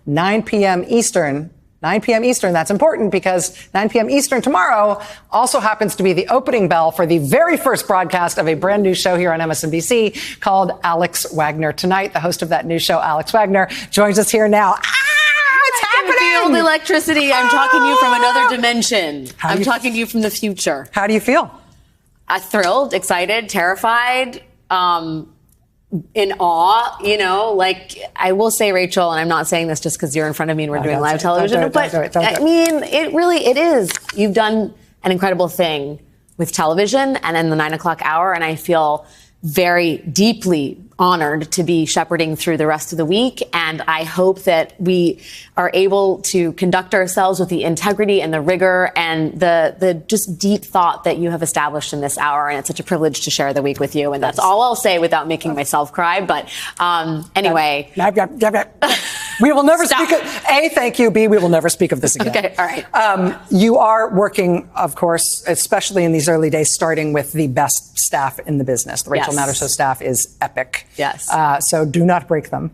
9 p.m. Eastern. 9 p.m. Eastern, that's important because 9 p.m. Eastern tomorrow also happens to be the opening bell for the very first broadcast of a brand new show here on MSNBC called Alex Wagner Tonight. The host of that new show, Alex Wagner, joins us here now. It's happening! I feel the electricity. I'm talking to you from another dimension. I'm talking to you from the future. How do you feel? Thrilled, excited, terrified, in awe, like I will say, Rachel, and I'm not saying this just because you're in front of me and we're doing live television, but I mean, it is. You've done an incredible thing with television and in the 9 o'clock hour, and I feel very deeply honored to be shepherding through the rest of the week. And I hope that we are able to conduct ourselves with the integrity and the rigor and the just deep thought that you have established in this hour. And it's such a privilege to share the week with you. And that's all I'll say without making myself cry. But anyway. We will never speak of, A, thank you, B, we will never speak of this again. Okay, all right. You are working, of course, especially in these early days, starting with the best staff in the business. The Rachel Maddow Show staff is epic. Yes. So do not break them.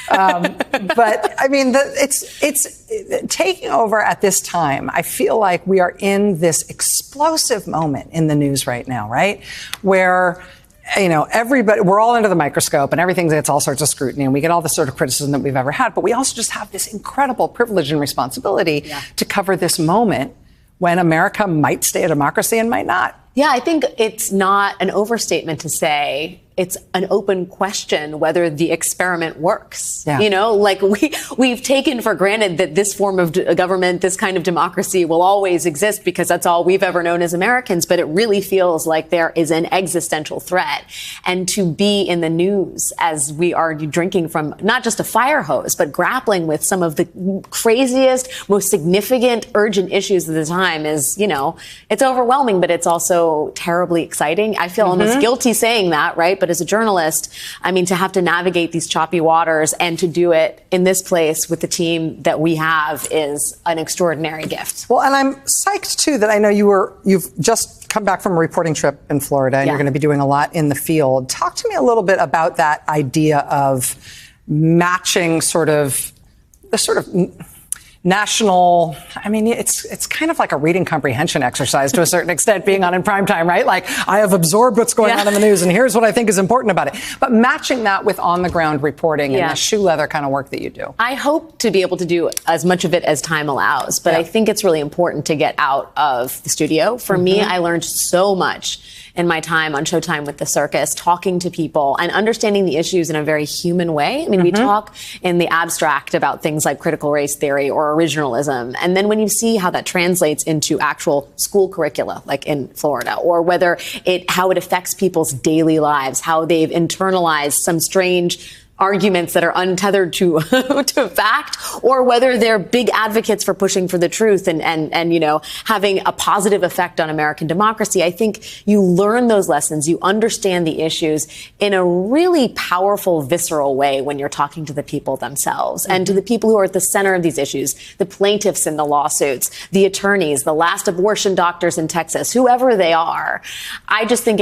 But I mean, it's taking over at this time. I feel like we are in this explosive moment in the news right now, right? Where, everybody, we're all under the microscope and everything gets all sorts of scrutiny and we get all the sort of criticism that we've ever had. But we also just have this incredible privilege and responsibility to cover this moment when America might stay a democracy and might not. Yeah, I think it's not an overstatement to say it's an open question whether the experiment works. Yeah. Like we've taken for granted that this form of government, this kind of democracy will always exist because that's all we've ever known as Americans. But it really feels like there is an existential threat. And to be in the news as we are drinking from not just a fire hose, but grappling with some of the craziest, most significant, urgent issues of the time is, it's overwhelming, but it's also terribly exciting. I feel almost guilty saying that, right? But as a journalist, I mean, to have to navigate these choppy waters and to do it in this place with the team that we have is an extraordinary gift. Well, and I'm psyched, too, that I know you've just come back from a reporting trip in Florida and you're going to be doing a lot in the field. Talk to me a little bit about that idea of matching sort of national, I mean, it's kind of like a reading comprehension exercise to a certain extent, being on in prime time, right? Like, I have absorbed what's going on in the news, and here's what I think is important about it. But matching that with on-the-ground reporting and the shoe leather kind of work that you do. I hope to be able to do as much of it as time allows, but I think it's really important to get out of the studio. For me, I learned so much in my time on Showtime with the circus, talking to people and understanding the issues in a very human way. I mean, we talk in the abstract about things like critical race theory or originalism. And then when you see how that translates into actual school curricula, like in Florida, or how it affects people's daily lives, how they've internalized some strange arguments that are untethered to fact, or whether they're big advocates for pushing for the truth and having a positive effect on American democracy. I think you learn those lessons, you understand the issues in a really powerful, visceral way when you're talking to the people themselves and to the people who are at the center of these issues, the plaintiffs in the lawsuits, the attorneys, the last abortion doctors in Texas, whoever they are. I just think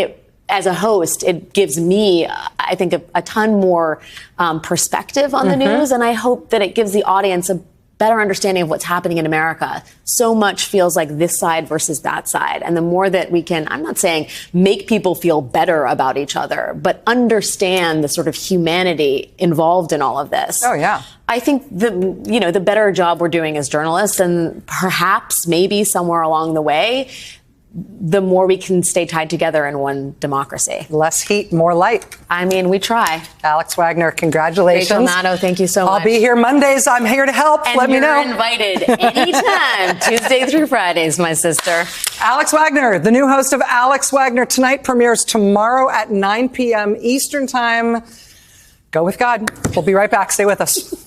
as a host, it gives me, I think, a ton more perspective on the news. And I hope that it gives the audience a better understanding of what's happening in America. So much feels like this side versus that side. And the more that we can, I'm not saying make people feel better about each other, but understand the sort of humanity involved in all of this. Oh, yeah. I think the better job we're doing as journalists, and perhaps maybe somewhere along the way, the more we can stay tied together in one democracy. Less heat, more light. I mean, we try. Alex Wagner, congratulations. Rachel Maddow, thank you so much. I'll be here Mondays. I'm here to help. And let me know. You're invited anytime, Tuesday through Fridays, my sister. Alex Wagner, the new host of Alex Wagner Tonight, premieres tomorrow at 9 p.m. Eastern Time. Go with God. We'll be right back. Stay with us.